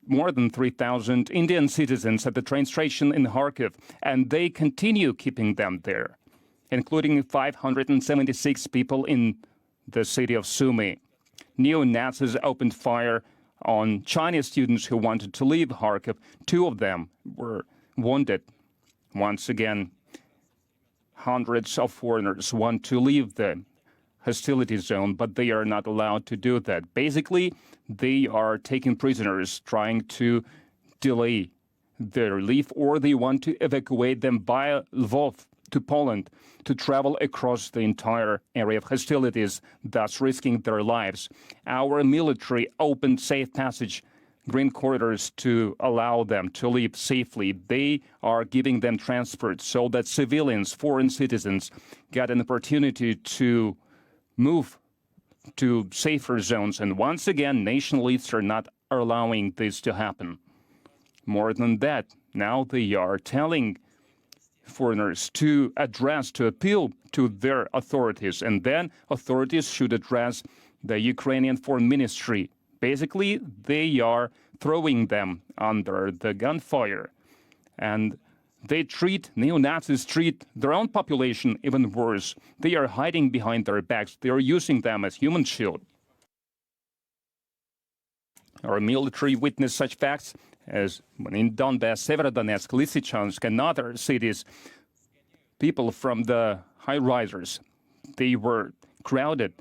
more than 3,000 Indian citizens at the train station in Kharkiv, and they continue keeping them there, including 576 people in the city of Sumy. Neo-Nazis opened fire on Chinese students who wanted to leave Kharkiv. 2 of them were wounded. Once again, hundreds of foreigners want to leave the hostility zone, but they are not allowed to do that. Basically, they are taking prisoners, trying to delay their leave, or they want to evacuate them by Lvov to Poland to travel across the entire area of hostilities, thus risking their lives. Our military opened safe passage, green corridors to allow them to leave safely. They are giving them transport so that civilians, foreign citizens, get an opportunity to move to safer zones. And once again, nation leaders are not allowing this to happen. More than that, now they are telling foreigners to appeal to their authorities, and then authorities should address the Ukrainian Foreign Ministry. Basically, they are throwing them under the gunfire, and neo-Nazis treat their own population even worse. They are hiding behind their backs. They are using them as human shield. Our military witnessed such facts as when in Donbass, Severodonetsk, Lysychansk, and other cities, people from the high-risers, they were crowded.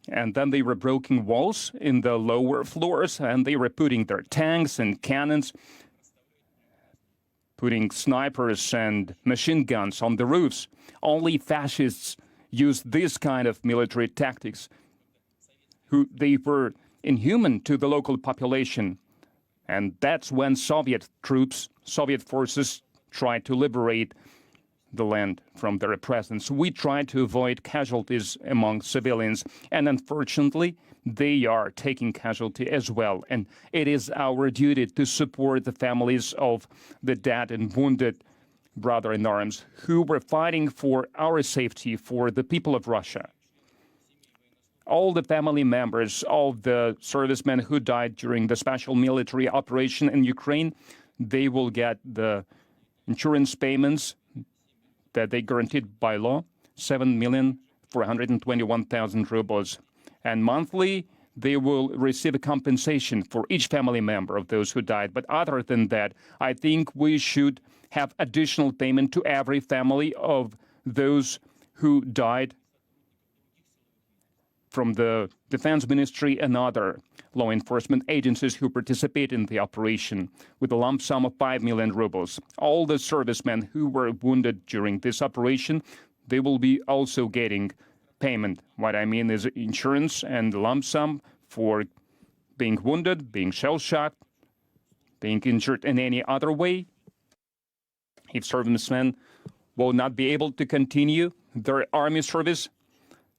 And then they were breaking walls in the lower floors, and they were putting their tanks and cannons, putting snipers and machine guns on the roofs. Only fascists use this kind of military tactics. They were inhuman to the local population. And that's when Soviet forces tried to liberate the land from their presence. We tried to avoid casualties among civilians, and unfortunately, they are taking casualty as well. And it is our duty to support the families of the dead and wounded brother-in-arms who were fighting for our safety, for the people of Russia. All the family members of the servicemen who died during the special military operation in Ukraine, they will get the insurance payments that they guaranteed by law, 7,421,000 rubles. And monthly, they will receive a compensation for each family member of those who died. But other than that, I think we should have additional payment to every family of those who died from the Defense Ministry and other law enforcement agencies who participate in the operation, with a lump sum of 5 million rubles. All the servicemen who were wounded during this operation, they will be also getting payment. What I mean is insurance and lump sum for being wounded, being shell-shocked, being injured in any other way. If servicemen will not be able to continue their army service,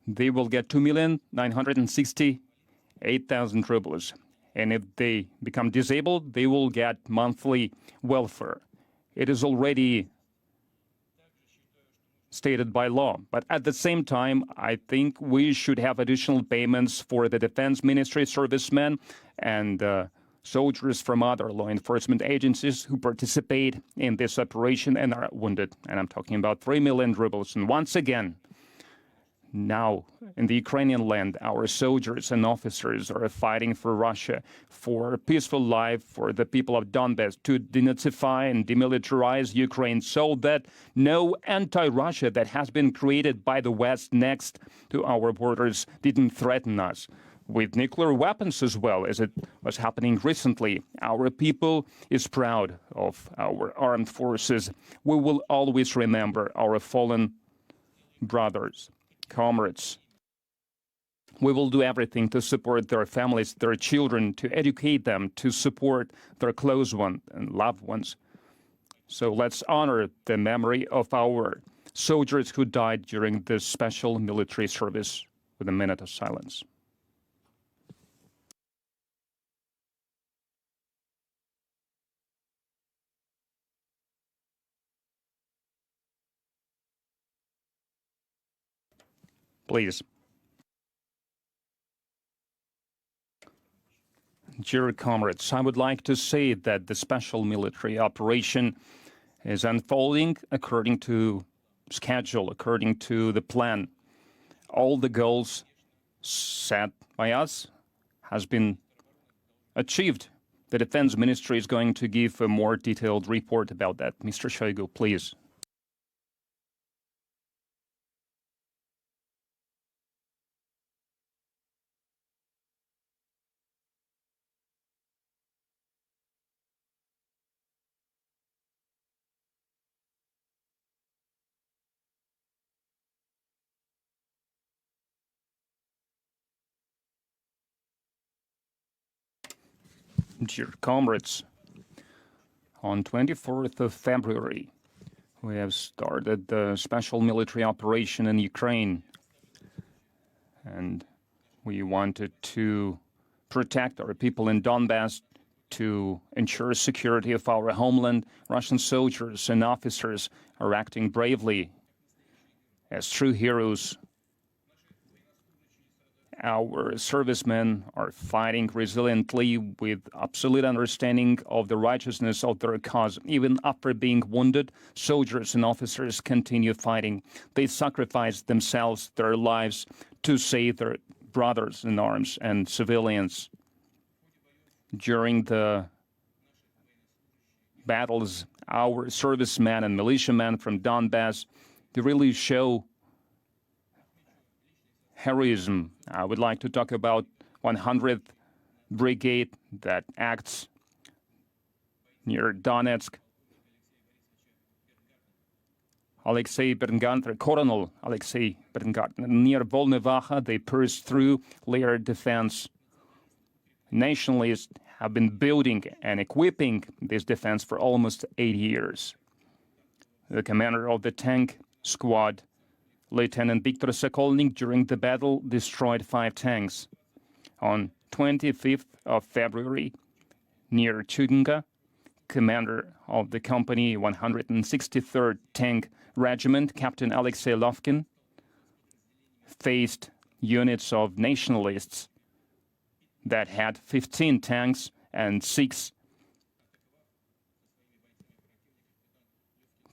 they will get 2,968,000 rubles. And if they become disabled, they will get monthly welfare. It is already stated by law. But at the same time, I think we should have additional payments for the Defense Ministry servicemen and soldiers from other law enforcement agencies who participate in this operation and are wounded. And I'm talking about 3 million rubles. And once again, now, in the Ukrainian land, our soldiers and officers are fighting for Russia, for a peaceful life, for the people of Donbass, to denazify and demilitarize Ukraine so that no anti-Russia that has been created by the West next to our borders didn't threaten us with nuclear weapons as well, as it was happening recently. Our people is proud of our armed forces. We will always remember our fallen brothers, comrades. We will do everything to support their families, their children, to educate them, to support their close ones and loved ones. So let's honor the memory of our soldiers who died during this special military service with a minute of silence. Please. Dear comrades, I would like to say that the special military operation is unfolding according to schedule, according to the plan. All the goals set by us has been achieved. The Defense Ministry is going to give a more detailed report about that. Mr. Shoigu, please. Dear comrades, on 24th of February, we have started the special military operation in Ukraine, and we wanted to protect our people in Donbass, to ensure security of our homeland. Russian soldiers and officers are acting bravely as true heroes. Our servicemen are fighting resiliently with absolute understanding of the righteousness of their cause. Even after being wounded, soldiers and officers continue fighting. They sacrifice themselves, their lives, to save their brothers in arms and civilians. During the battles, our servicemen and militiamen from Donbass, they really show heroism. I would like to talk about 100th Brigade that acts near Donetsk. Alexei Berngantner, Colonel Alexei Berngantner, near Volnevacha, they pierced through layer defense. Nationalists have been building and equipping this defense for almost 8 years. The commander of the tank squad, Lieutenant Viktor Sokolnik, during the battle destroyed 5 tanks. On 25th of February, near Chudinka, commander of the company 163rd Tank Regiment, Captain Alexei Lovkin, faced units of nationalists that had 15 tanks and 6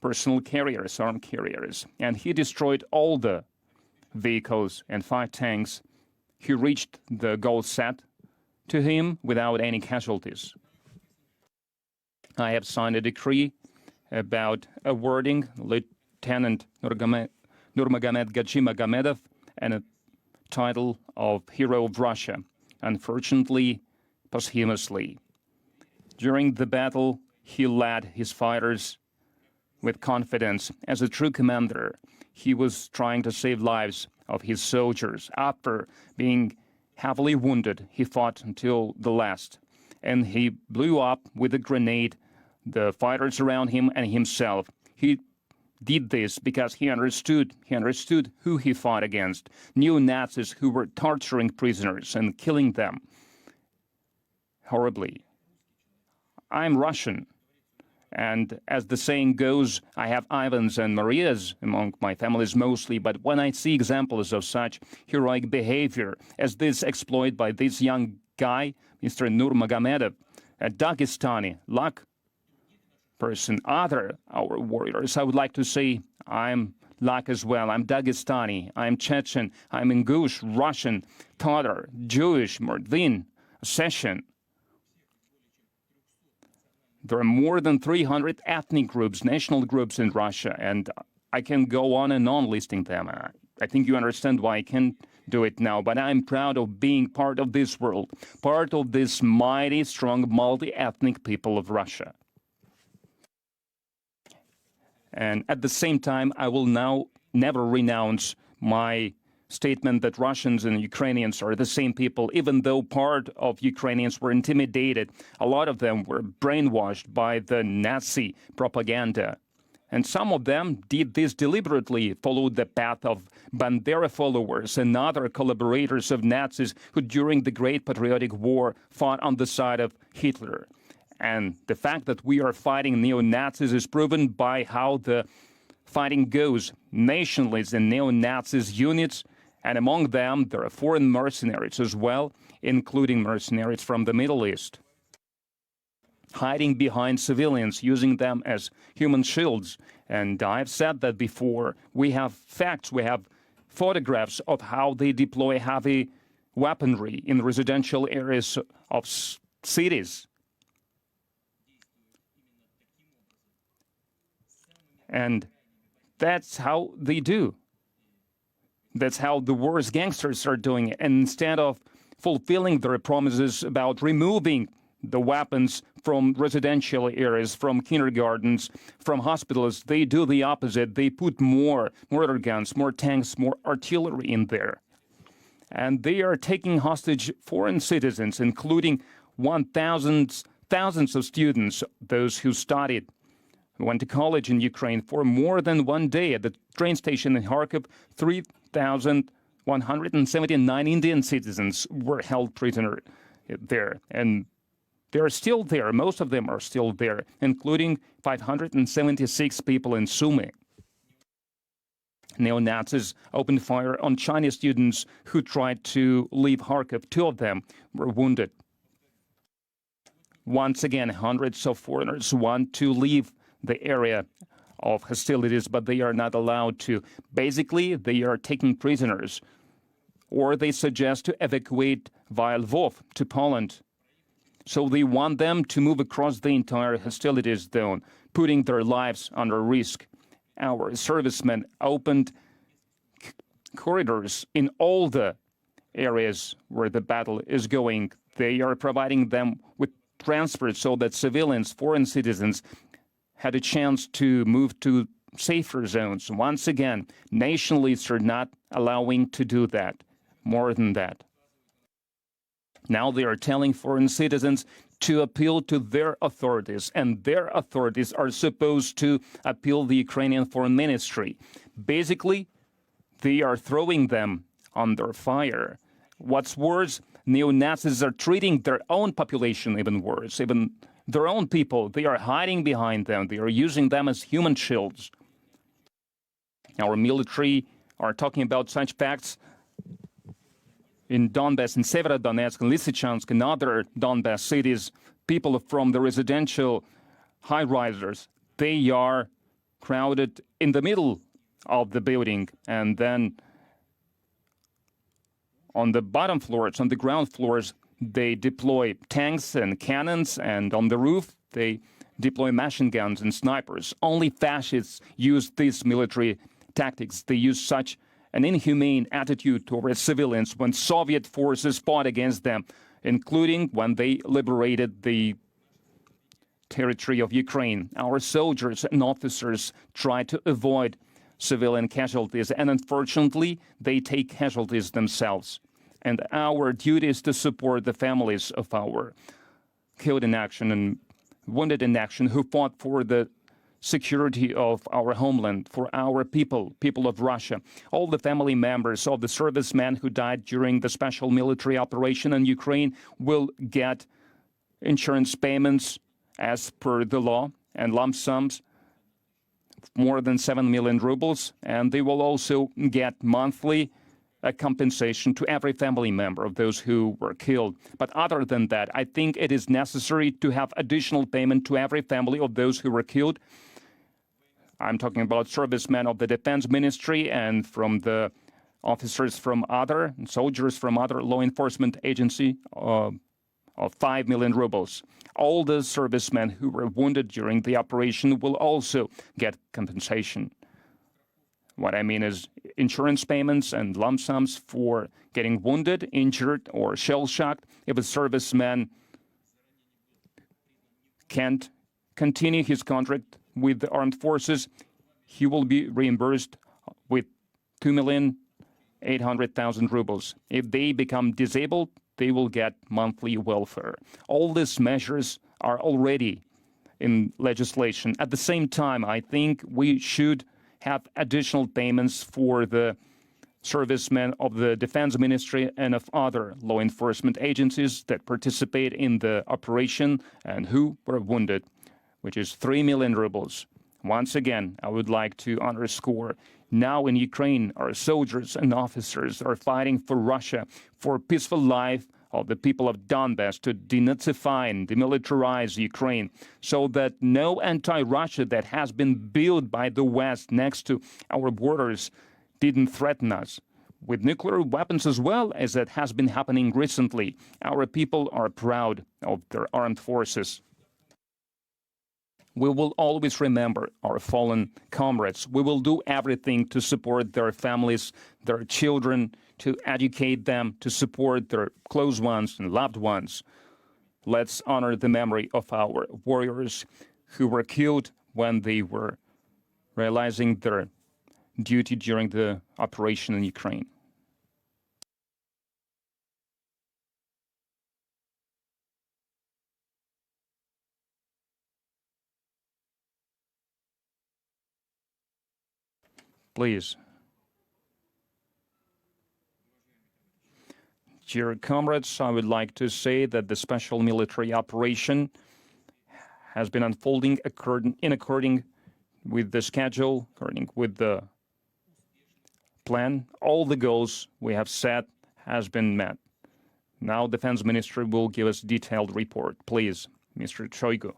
personal carriers, armed carriers, and he destroyed all the vehicles and 5 tanks. He reached the goal set to him without any casualties. I have signed a decree about awarding Lieutenant Nurmagomed Gachi Magomedov and a title of Hero of Russia, unfortunately, posthumously. During the battle, he led his fighters with confidence. As a true commander, he was trying to save lives of his soldiers. After being heavily wounded, he fought until the last, and he blew up with a grenade the fighters around him and himself. He did this because he understood who he fought against, neo-Nazis who were torturing prisoners and killing them horribly. I'm Russian. And as the saying goes, I have Ivans and Marias among my families mostly, but when I see examples of such heroic behavior as this exploit by this young guy, Mr. Nurmagomedov, a Dagestani, Lak person, other our warriors, I would like to say I'm Lak as well. I'm Dagestani, I'm Chechen, I'm Ingush, Russian, Tatar, Jewish, Mordvin, Ossetian. There are more than 300 ethnic groups, national groups in Russia, and I can go on and on listing them. I think you understand why I can't do it now, but I'm proud of being part of this world, part of this mighty, strong, multi-ethnic people of Russia. And at the same time, I will now never renounce my statement that Russians and Ukrainians are the same people, even though part of Ukrainians were intimidated. A lot of them were brainwashed by the Nazi propaganda. And some of them did this deliberately, followed the path of Bandera followers and other collaborators of Nazis who during the Great Patriotic War fought on the side of Hitler. And the fact that we are fighting neo-Nazis is proven by how the fighting goes. Nationalists and neo-Nazis units, and among them there are foreign mercenaries as well, including mercenaries from the Middle East, hiding behind civilians, using them as human shields. And I've said that before. We have facts, we have photographs of how they deploy heavy weaponry in residential areas of cities. And that's how they do. That's how the worst gangsters are doing it. And instead of fulfilling their promises about removing the weapons from residential areas, from kindergartens, from hospitals, they do the opposite. They put more mortar guns, more tanks, more artillery in there. And they are taking hostage foreign citizens, including thousands of students, those who studied, who went to college in Ukraine for more than one day. At the train station in Kharkiv, 3,179 Indian citizens were held prisoner there. And they're still there. Most of them are still there, including 576 people in Sumy. Neo-Nazis opened fire on Chinese students who tried to leave Kharkiv. 2 of them were wounded. Once again, hundreds of foreigners want to leave the area of hostilities, but they are not allowed to. Basically, they are taking prisoners, or they suggest to evacuate via Lvov to Poland. So they want them to move across the entire hostilities zone, putting their lives under risk. Our servicemen opened corridors in all the areas where the battle is going. They are providing them with transport so that civilians, foreign citizens, had a chance to move to safer zones. Once again, nationalists are not allowing to do that. More than that. Now they are telling foreign citizens to appeal to their authorities, and their authorities are supposed to appeal the Ukrainian Foreign Ministry. Basically, they are throwing them under fire. What's worse, neo-Nazis are treating their own population even worse, even their own people. They are hiding behind them. They are using them as human shields. Our military are talking about such facts in Donbass, in Severodonetsk, and Lysychansk, and other Donbass cities. People from the residential high-risers, they are crowded in the middle of the building, and then on the bottom floors, on the ground floors, they deploy tanks and cannons, and on the roof, they deploy machine guns and snipers. Only fascists use these military tactics. They use such an inhumane attitude towards civilians when Soviet forces fought against them, including when they liberated the territory of Ukraine. Our soldiers and officers try to avoid civilian casualties, and unfortunately, they take casualties themselves. And our duty is to support the families of our killed in action and wounded in action who fought for the security of our homeland, for our people of Russia. All the family members of the servicemen who died during the special military operation in Ukraine will get insurance payments as per the law and lump sums, more than 7 million rubles, and they will also get monthly compensation to every family member of those who were killed. But other than that, I think it is necessary to have additional payment to every family of those who were killed. I'm talking about servicemen of the Defense Ministry and from the officers from other, soldiers from other law enforcement agency of 5 million rubles. All the servicemen who were wounded during the operation will also get compensation. What I mean is insurance payments and lump sums for getting wounded, injured, or shell-shocked. If a serviceman can't continue his contract with the armed forces, he will be reimbursed with 2,800,000 rubles. If they become disabled, they will get monthly welfare. All these measures are already in legislation. At the same time, I think we should have additional payments for the servicemen of the Defense Ministry and of other law enforcement agencies that participate in the operation and who were wounded, which is 3 million rubles. Once again, I would like to underscore, now in Ukraine, our soldiers and officers are fighting for Russia, for a peaceful life of the people of Donbass to denazify and demilitarize Ukraine so that no anti-Russia that has been built by the West next to our borders didn't threaten us with nuclear weapons as well, as that has been happening recently. Our people are proud of their armed forces. We will always remember our fallen comrades. We will do everything to support their families, their children, to educate them, to support their close ones and loved ones. Let's honor the memory of our warriors who were killed when they were realizing their duty during the operation in Ukraine. Please. Dear comrades, I would like to say that the special military operation has been unfolding according with the schedule, according with the plan. All the goals we have set has been met. Now Defense Ministry will give us detailed report. Please, Mr. Shoigu.